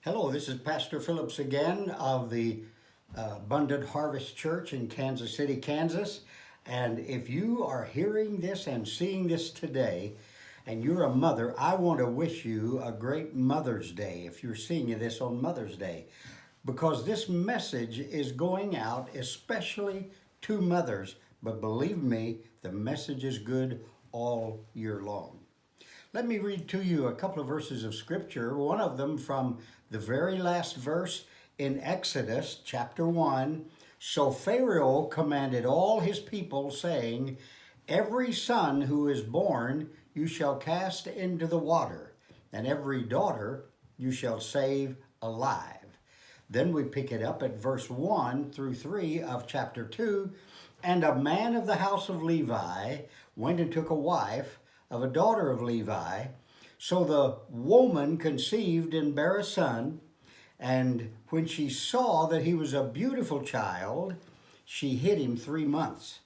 Hello, this is Pastor Phillips again of the Abundant Harvest Church in Kansas City, Kansas. And if you are hearing this and seeing this today, and you're a mother, I want to wish you a great Mother's Day if you're seeing this on Mother's Day. Because this message is going out especially to mothers, but believe me, the message is good all year long. Let me read to you a couple of verses of scripture, one of them from the very last verse in Exodus chapter 1. So Pharaoh commanded all his people, saying, Every son who is born you shall cast into the water, and every daughter you shall save alive. Then we pick it up at verse 1 through 3 of chapter 2. And a man of the house of Levi went and took a wife of a daughter of Levi. So the woman conceived and bare a son. And when she saw that he was a beautiful child, she hid him 3 months.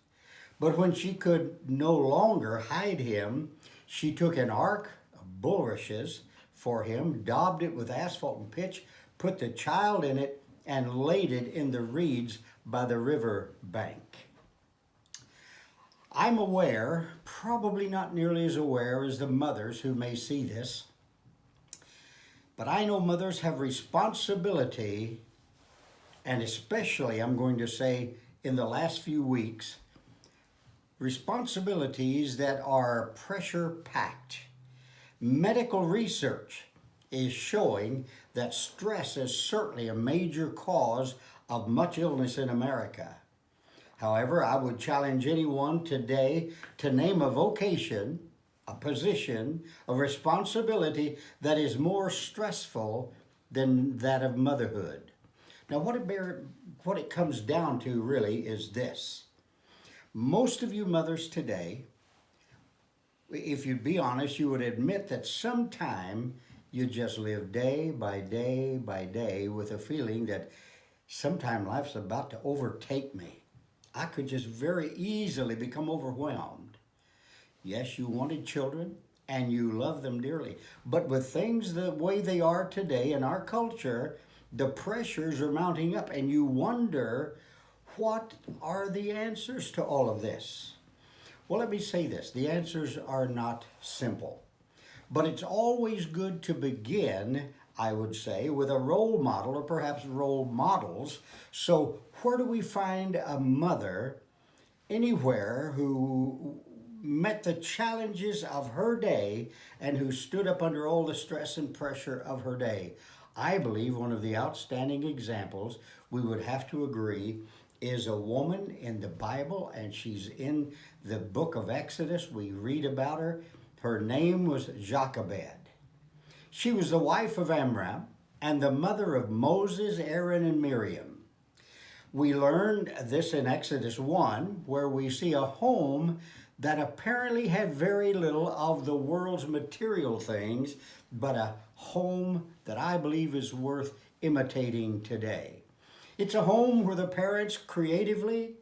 But when she could no longer hide him, she took an ark of bulrushes for him, daubed it with asphalt and pitch, put the child in it, and laid it in the reeds by the river bank. I'm aware, probably not nearly as aware as the mothers who may see this, but I know mothers have responsibility, and especially, I'm going to say, in the last few weeks, responsibilities that are pressure-packed. Medical research is showing that stress is certainly a major cause of much illness in America. However, I would challenge anyone today to name a vocation, a position, a responsibility that is more stressful than that of motherhood. Now, what it comes down to really is this. Most of you mothers today, if you'd be honest, you would admit that sometime you just live day by day by day with a feeling that sometime life's about to overtake me. I could just very easily become overwhelmed. Yes, you wanted children and you love them dearly. But with things the way they are today in our culture, the pressures are mounting up and you wonder, what are the answers to all of this? Well, let me say this. The answers are not simple. But it's always good to begin, I would say, with a role model or perhaps role models. So where do we find a mother anywhere who met the challenges of her day and who stood up under all the stress and pressure of her day? I believe one of the outstanding examples, we would have to agree, is a woman in the Bible, and she's in the book of Exodus. We read about her. Her name was Jochebed. She was the wife of Amram and the mother of Moses, Aaron, and Miriam. We learned this in Exodus 1, where we see a home that apparently had very little of the world's material things, but a home that I believe is worth imitating today. It's a home where the parents creatively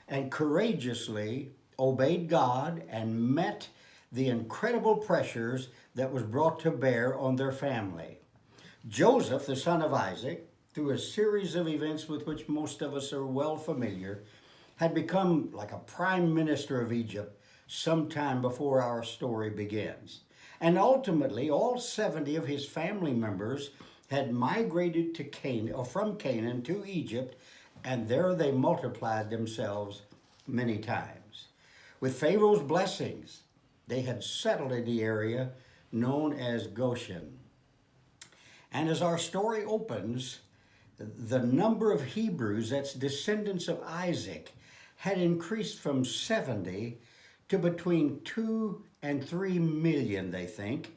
and courageously obeyed God and met the incredible pressures that was brought to bear on their family. Joseph, the son of Isaac, through a series of events with which most of us are well familiar, had become like a prime minister of Egypt sometime before our story begins. And ultimately, all 70 of his family members had migrated to Canaan, or from Canaan to Egypt, and there they multiplied themselves many times. With Pharaoh's blessings, they had settled in the area known as Goshen. And as our story opens, the number of Hebrews, that's descendants of Isaac, had increased from 70 to between 2 and 3 million, they think.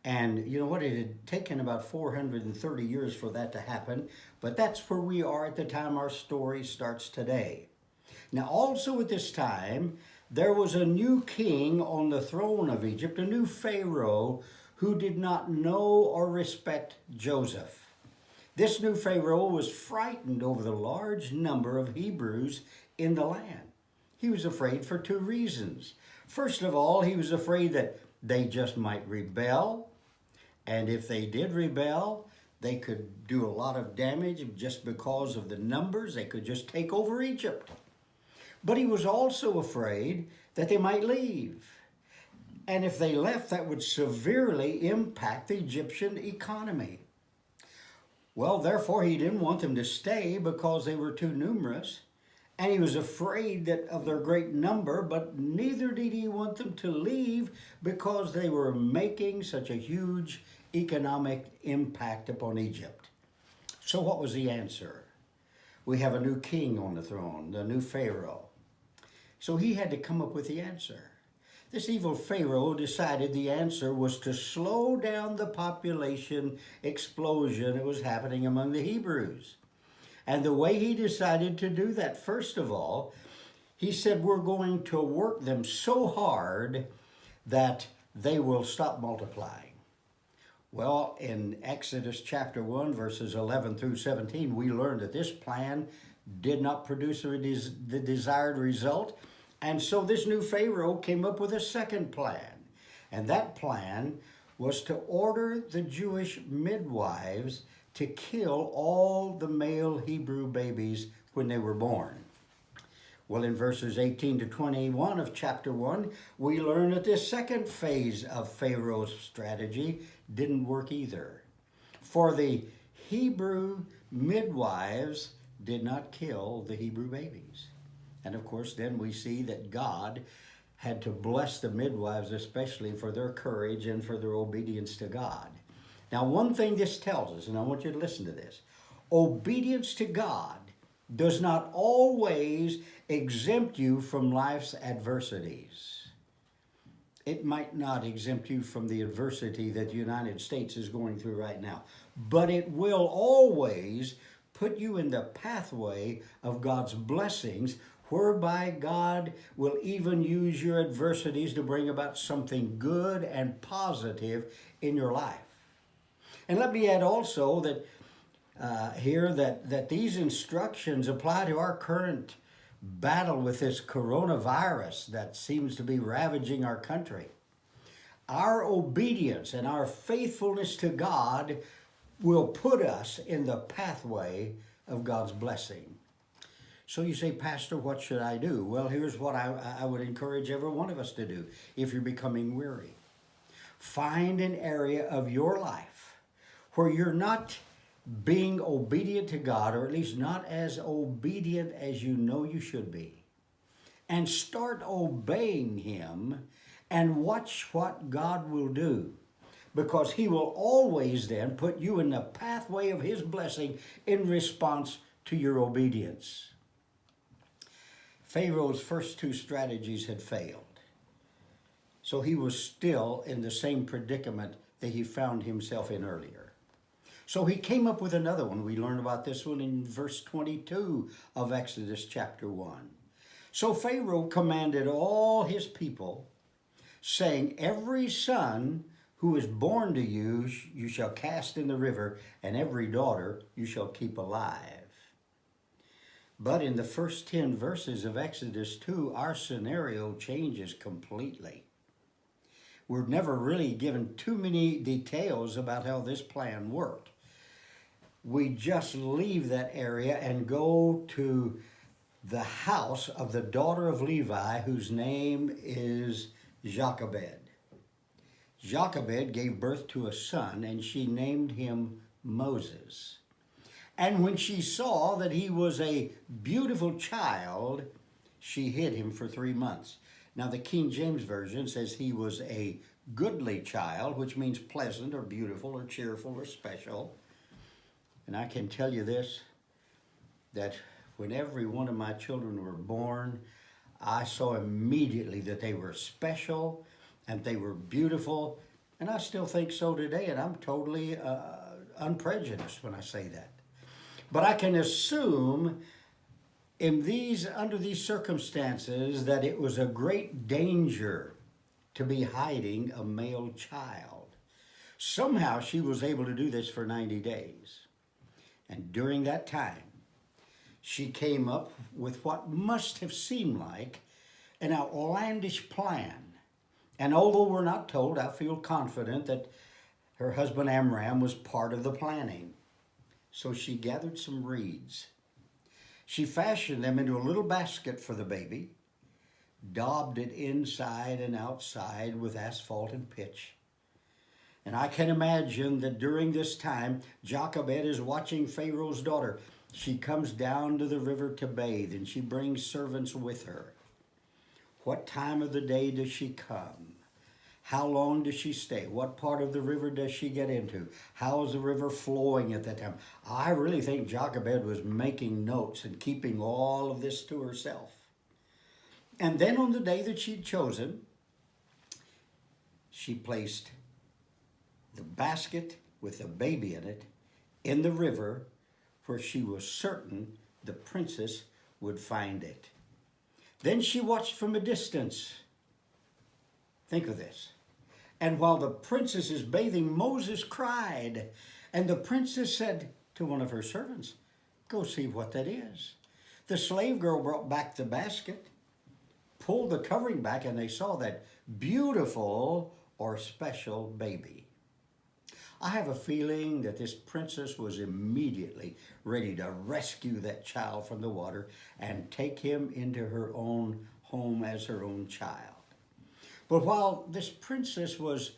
And you know what? It had taken about 430 years for that to happen, but that's where we are at the time our story starts today. Now, also at this time, there was a new king on the throne of Egypt, a new Pharaoh who did not know or respect Joseph. This new Pharaoh was frightened over the large number of Hebrews in the land. He was afraid for two reasons. First of all, he was afraid that they just might rebel, and if they did rebel, They could do a lot of damage just because of the numbers. They could just take over Egypt. But he was also afraid that they might leave. And if they left, that would severely impact the Egyptian economy. Well, therefore, he didn't want them to stay because they were too numerous. And he was afraid of their great number, but neither did he want them to leave because they were making such a huge economic impact upon Egypt. So what was the answer? We have a new king on the throne, the new Pharaoh. So he had to come up with the answer. This evil Pharaoh decided the answer was to slow down the population explosion that was happening among the Hebrews. And the way he decided to do that, first of all, he said, we're going to work them so hard that they will stop multiplying. Well, in Exodus chapter 1, verses 11 through 17, we learned that this plan did not produce the desired result. And so this new Pharaoh came up with a second plan. And that plan was to order the Jewish midwives to kill all the male Hebrew babies when they were born. Well, in verses 18 to 21 of chapter 1, we learn that this second phase of Pharaoh's strategy didn't work either. For the Hebrew midwives did not kill the Hebrew babies. And of course, then we see that God had to bless the midwives, especially for their courage and for their obedience to God. Now, one thing this tells us, and I want you to listen to this, obedience to God does not always exempt you from life's adversities. It might not exempt you from the adversity that the United States is going through right now, but it will always put you in the pathway of God's blessings, whereby God will even use your adversities to bring about something good and positive in your life. And let me add also that that these instructions apply to our current battle with this coronavirus that seems to be ravaging our country. Our obedience and our faithfulness to God will put us in the pathway of God's blessing. So you say, Pastor, what should I do? Well, here's what I would encourage every one of us to do if you're becoming weary. Find an area of your life where you're not being obedient to God, or at least not as obedient as you know you should be. And start obeying Him and watch what God will do. Because He will always then put you in the pathway of His blessing in response to your obedience. Pharaoh's first two strategies had failed. So he was still in the same predicament that he found himself in earlier. So he came up with another one. We learn about this one in verse 22 of Exodus chapter 1. So Pharaoh commanded all his people, saying, every son who is born to you, you shall cast in the river, and every daughter you shall keep alive. But in the first 10 verses of Exodus 2, our scenario changes completely. We're never really given too many details about how this plan worked. We just leave that area and go to the house of the daughter of Levi, whose name is Jochebed. Jochebed gave birth to a son, and she named him Moses. And when she saw that he was a beautiful child, she hid him for 3 months. Now, the King James Version says he was a goodly child, which means pleasant or beautiful or cheerful or special. And I can tell you this, that when every one of my children were born, I saw immediately that they were special and they were beautiful. And I still think so today, and I'm totally unprejudiced when I say that. But I can assume under these circumstances that it was a great danger to be hiding a male child. Somehow she was able to do this for 90 days. And during that time, she came up with what must have seemed like an outlandish plan. And although we're not told, I feel confident that Her husband Amram was part of the planning. So she gathered some reeds. She fashioned them into a little basket for the baby, daubed it inside and outside with asphalt and pitch. And I can imagine that during this time, Jochebed is watching Pharaoh's daughter. She comes down to the river to bathe, and she brings servants with her. What time of the day does she come? How long does she stay? What part of the river does she get into? How is the river flowing at that time? I really think Jochebed was making notes and keeping all of this to herself. And then on the day that she'd chosen, she placed the basket with the baby in it in the river where she was certain the princess would find it. Then she watched from a distance. Think of this. And while the princess is bathing, Moses cried. And the princess said to one of her servants, "Go see what that is." The slave girl brought back the basket, pulled the covering back, and they saw that beautiful or special baby. I have a feeling that this princess was immediately ready to rescue that child from the water and take him into her own home as her own child. But while this princess was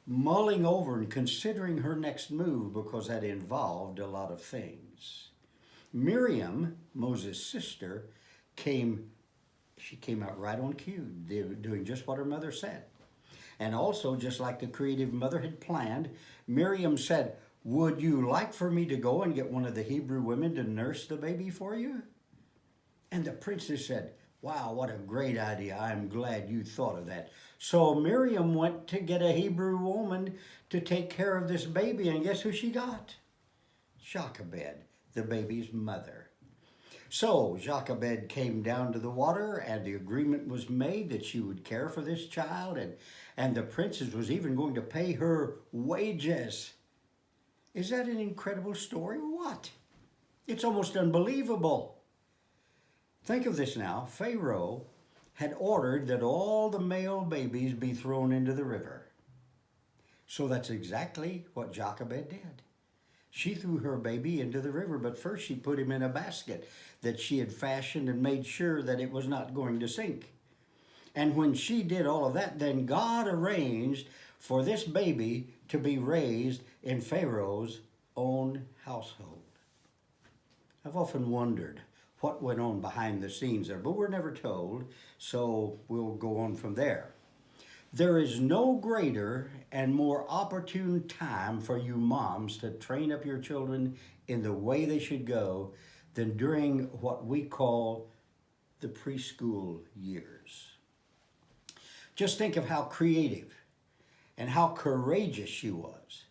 mulling over and considering her next move, because that involved a lot of things, Miriam, Moses' sister, came out right on cue, doing just what her mother said. And also, just like the creative mother had planned, Miriam said, "Would you like for me to go and get one of the Hebrew women to nurse the baby for you?" And the princess said, "Wow, what a great idea. I'm glad you thought of that." So Miriam went to get a Hebrew woman to take care of this baby, and guess who she got? Jochebed, the baby's mother. So Jochebed came down to the water, and the agreement was made that she would care for this child, and the princess was even going to pay her wages. Is that an incredible story or what? It's almost unbelievable. Think of this now. Pharaoh had ordered that all the male babies be thrown into the river. So that's exactly what Jochebed did. She threw her baby into the river, but first she put him in a basket that she had fashioned and made sure that it was not going to sink. And when she did all of that, then God arranged for this baby to be raised in Pharaoh's own household. I've often wondered what went on behind the scenes there, but we're never told, so we'll go on from there. There is no greater and more opportune time for you moms to train up your children in the way they should go than during what we call the preschool years. Just think of how creative and how courageous she was,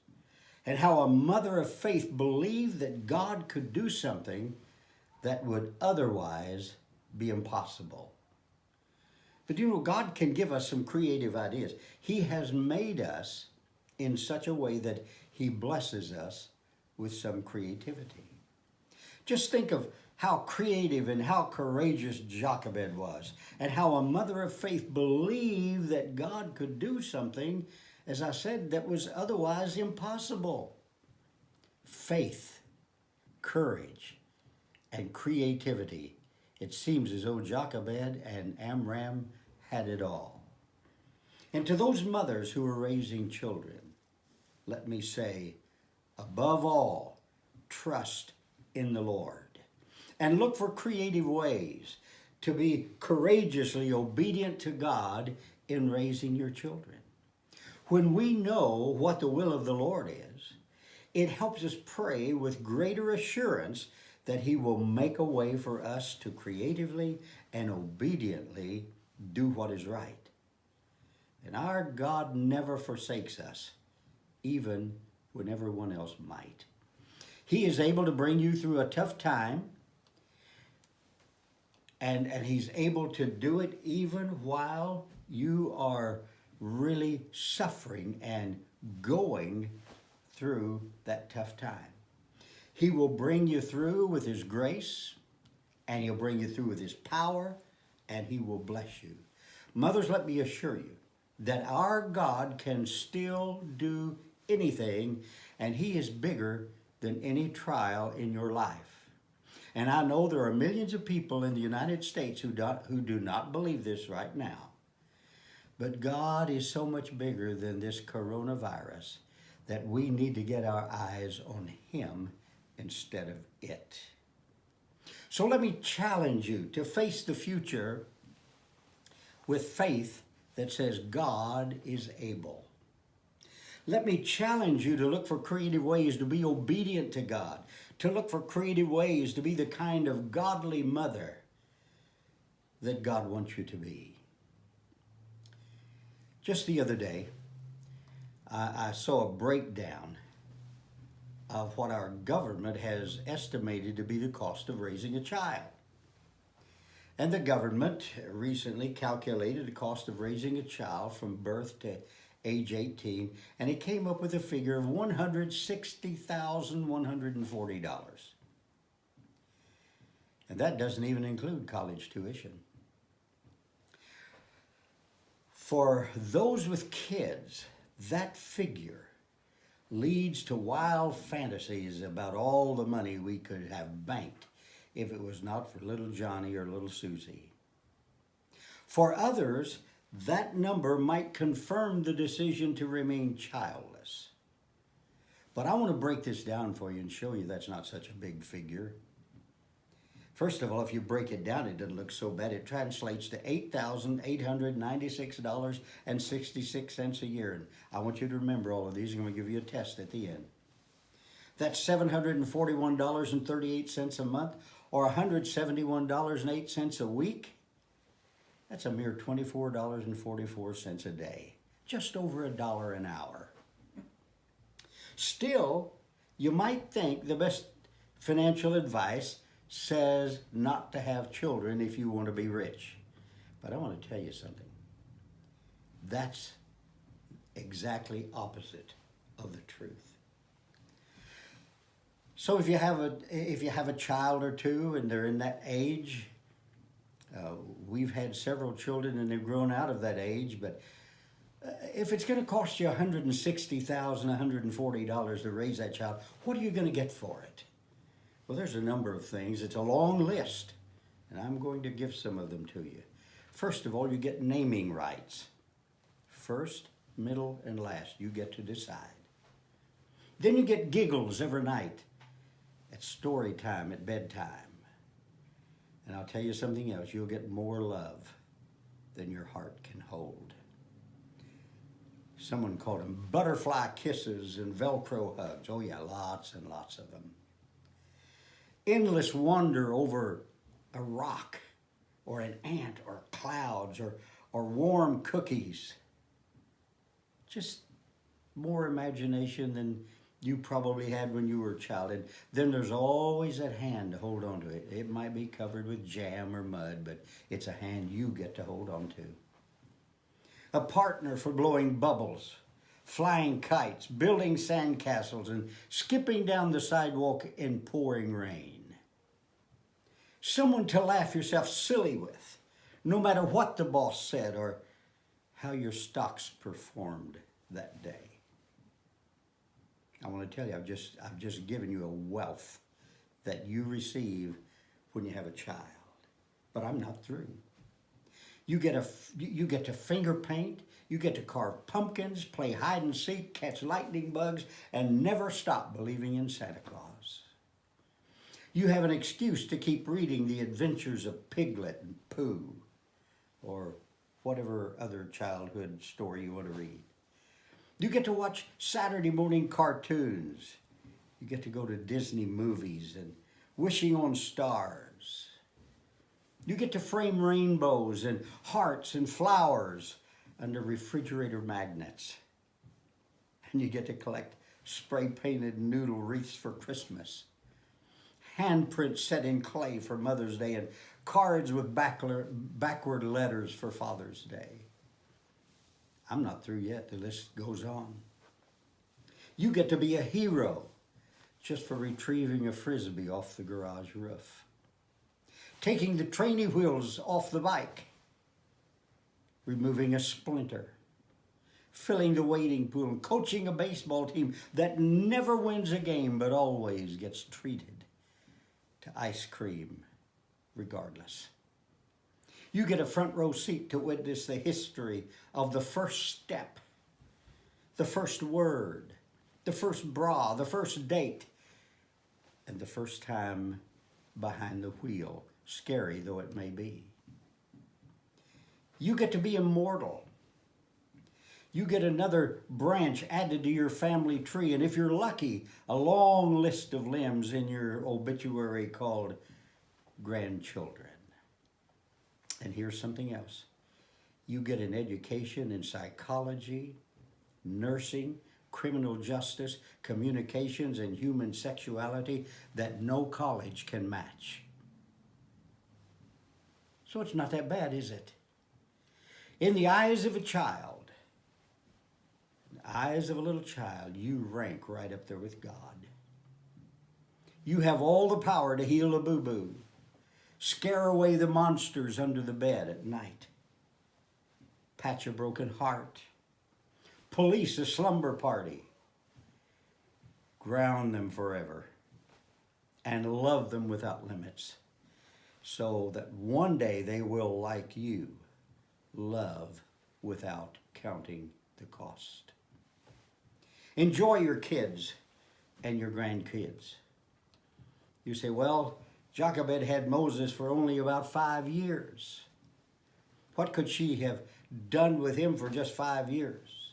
and how a mother of faith believed that God could do something that would otherwise be impossible. But you know, God can give us some creative ideas. He has made us in such a way that He blesses us with some creativity. Just think of how creative and how courageous Jochebed was, and how a mother of faith believed that God could do something, as I said, that was otherwise impossible. Faith, courage, and creativity. It seems as though Jochebed and Amram had it all. And to those mothers who are raising children, let me say, above all, trust in the Lord. And look for creative ways to be courageously obedient to God in raising your children. When we know what the will of the Lord is, it helps us pray with greater assurance that He will make a way for us to creatively and obediently do what is right. And our God never forsakes us, even when everyone else might. He is able to bring you through a tough time, and He's able to do it even while you are really suffering and going through that tough time. He will bring you through with His grace, and He'll bring you through with His power, and He will bless you. Mothers, let me assure you that our God can still do anything, and He is bigger than any trial in your life. And I know there are millions of people in the United States who do not believe this right now. But God is so much bigger than this coronavirus that we need to get our eyes on Him instead of it. So let me challenge you to face the future with faith that says God is able. Let me challenge you to look for creative ways to be obedient to God, to look for creative ways to be the kind of godly mother that God wants you to be. Just the other day, I saw a breakdown of what our government has estimated to be the cost of raising a child. And the government recently calculated the cost of raising a child from birth to age 18, and it came up with a figure of $160,140. And that doesn't even include college tuition. For those with kids, that figure leads to wild fantasies about all the money we could have banked if it was not for little Johnny or little Susie. For others, that number might confirm the decision to remain childless. But I want to break this down for you and show you that's not such a big figure. First of all, if you break it down, it doesn't look so bad. It translates to $8,896.66 a year. And I want you to remember all of these. I'm going to give you a test at the end. That's $741.38 a month, or $171.08 a week. That's a mere $24.44 a day, just over $1 an hour. Still, you might think the best financial advice says not to have children if you want to be rich. But I want to tell you something. That's exactly opposite of the truth. So if you have a child or two and they're in that age, we've had several children and they've grown out of that age, but if it's going to cost you $160,140 to raise that child, what are you going to get for it? Well, there's a number of things. It's a long list, and I'm going to give some of them to you. First of all, you get naming rights. First, middle, and last. You get to decide. Then you get giggles every night at story time, at bedtime. And I'll tell you something else. You'll get more love than your heart can hold. Someone called them butterfly kisses and Velcro hugs. Oh yeah, lots and lots of them. Endless wonder over a rock or an ant or clouds or warm cookies. Just more imagination than you probably had when you were a child. And then there's always that hand to hold on to it. It might be covered with jam or mud, but it's a hand you get to hold on to. A partner for blowing bubbles, flying kites, building sandcastles, and skipping down the sidewalk in pouring rain. Someone to laugh yourself silly with, no matter what the boss said or how your stocks performed that day. I want to tell you, I've just given you a wealth that you receive when you have a child. But I'm not through. You get to finger paint, you get to carve pumpkins, play hide and seek, catch lightning bugs, and never stop believing in Santa Claus. You have an excuse to keep reading The Adventures of Piglet and Pooh, or whatever other childhood story you want to read. You get to watch Saturday morning cartoons. You get to go to Disney movies and wishing on stars. You get to frame rainbows and hearts and flowers under refrigerator magnets. And you get to collect spray-painted noodle wreaths for Christmas, handprints set in clay for Mother's Day, and cards with backward letters for Father's Day. I'm not through yet. The list goes on. You get to be a hero just for retrieving a Frisbee off the garage roof, taking the trainee wheels off the bike, removing a splinter, filling the wading pool, and coaching a baseball team that never wins a game but always gets treated to ice cream regardless. You get a front row seat to witness the history of the first step, the first word, the first bra, the first date, and the first time behind the wheel, scary though it may be. You get to be immortal. You get another branch added to your family tree, and if you're lucky, a long list of limbs in your obituary called grandchildren. And here's something else. You get an education in psychology, nursing, criminal justice, communications, and human sexuality that no college can match. So it's not that bad, is it? In the eyes of a child, in the eyes of a little child, you rank right up there with God. You have all the power to heal a boo-boo, scare away the monsters under the bed at night, patch a broken heart, police a slumber party, ground them forever, and love them without limits, so that one day they will, like you, love without counting the cost. Enjoy your kids and your grandkids. You say, well, Jochebed had Moses for only about 5 years. What could she have done with him for just 5 years?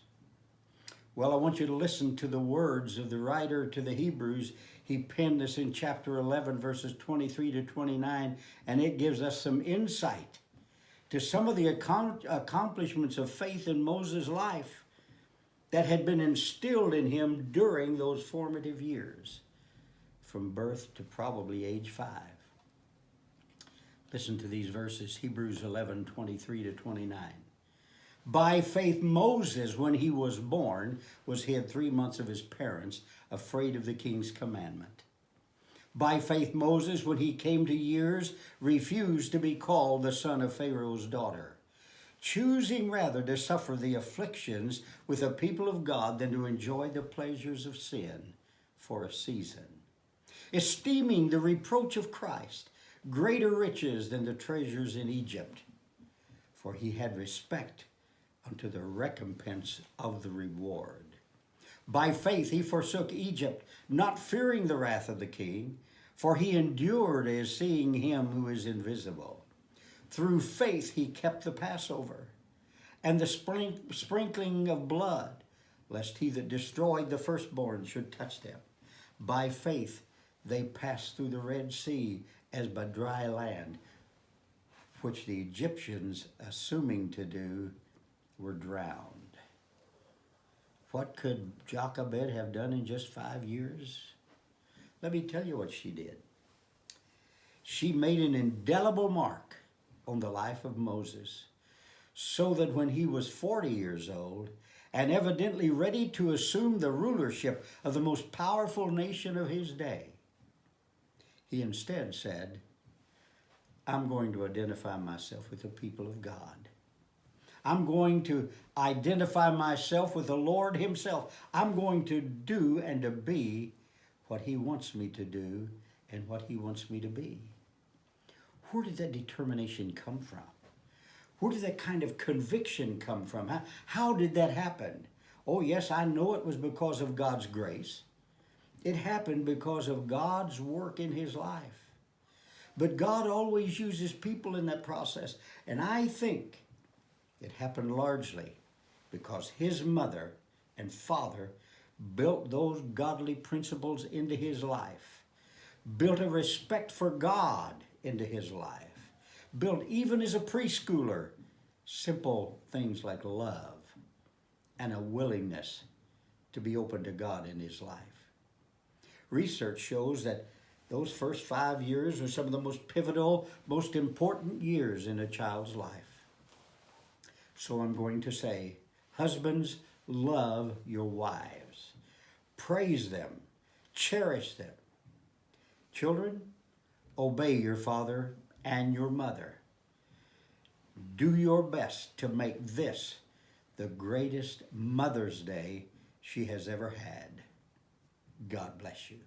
Well, I want you to listen to the words of the writer to the Hebrews. He penned this in chapter 11, verses 23 to 29, and it gives us some insight to some of the accomplishments of faith in Moses' life that had been instilled in him during those formative years, from birth to probably age 5. Listen to these verses, Hebrews 11, 23 to 29. By faith, Moses, when he was born, was hid 3 months of his parents, afraid of the king's commandment. By faith, Moses, when he came to years, refused to be called the son of Pharaoh's daughter, choosing rather to suffer the afflictions with the people of God than to enjoy the pleasures of sin for a season, esteeming the reproach of Christ greater riches than the treasures in Egypt, for he had respect unto the recompense of the reward. By faith he forsook Egypt, not fearing the wrath of the king, for he endured as seeing him who is invisible. Through faith he kept the Passover and the sprinkling of blood, lest he that destroyed the firstborn should touch them. By faith they passed through the Red Sea as by dry land, which the Egyptians, assuming to do, were drowned. What could Jochebed have done in just 5 years? Let me tell you what she did. She made an indelible mark on the life of Moses, so that when he was 40 years old and evidently ready to assume the rulership of the most powerful nation of his day, he instead said, I'm going to identify myself with the people of God. I'm going to identify myself with the Lord himself. I'm going to do and to be what he wants me to do and what he wants me to be. Where did that determination come from? Where did that kind of conviction come from? How did that happen? Oh, yes, I know it was because of God's grace. It happened because of God's work in his life. But God always uses people in that process. And I think it happened largely because his mother and father built those godly principles into his life, built a respect for God into his life, built, even as a preschooler, simple things like love and a willingness to be open to God in his life. Research shows that those first 5 years are some of the most pivotal, most important years in a child's life. So I'm going to say, husbands, love your wives. Praise them. Cherish them. Children, obey your father and your mother. Do your best to make this the the greatest Mother's Day she has ever had. God bless you.